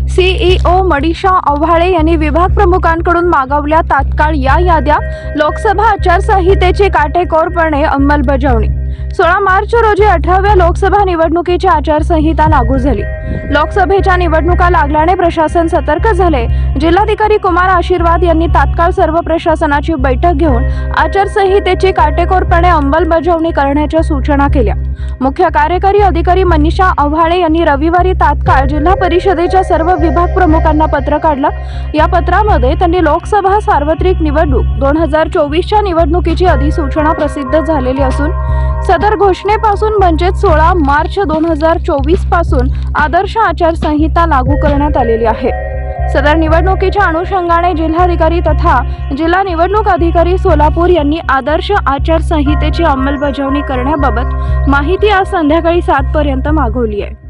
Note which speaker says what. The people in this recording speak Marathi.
Speaker 1: सीईओ मनीषा आव्हाळे यांनी विभाग प्रमुखांकडून मागवल्या तात्काळ या याद्या। लोकसभा आचारसंहितेची काटेकोरपणे अंमलबजावणी। 16 मार्च रोजी 18व्या लोकसभा निवडणुकीची आचारसंहिता लागू झाली। लोकसभेच्या निवडणुका लागल्याने प्रशासन सतर्क झाले। जिल्हाधिकारी कुमार आशीर्वाद यांनी तात्काळ सर्व प्रशासनाची बैठक घेऊन आचारसंहितेची काटेकोरपणे अंमलबजावणी करण्याच्या सूचना केल्या। मुख्य कार्यकारी अधिकारी मनीषा आव्हाळे यांनी रविवारी तात्काळ जिल्हा परिषदेच्या सर्व विभाग प्रमुखांना पत्र काढलं। या पत्रामध्ये त्यांनी लोकसभा सार्वत्रिक निवडणूक 2024च्या निवडणुकीची अधिसूचना प्रसिद्ध झालेली असून सदर घोषणेपासून म्हणजे 16 मार्च 2024 पासून आदर्श आचारसंहिता लागू करण्यात आलेली आहे। सदर निवडणुकीच्या अनुषंगाने जिल्हाधिकारी तथा जिल्हा निवडणूक अधिकारी सोलापूर यांनी आदर्श आचारसंहितेची अंमलबजावणी करण्याबाबत माहिती आज संध्याकाळी 7 पर्यंत मागवली आहे।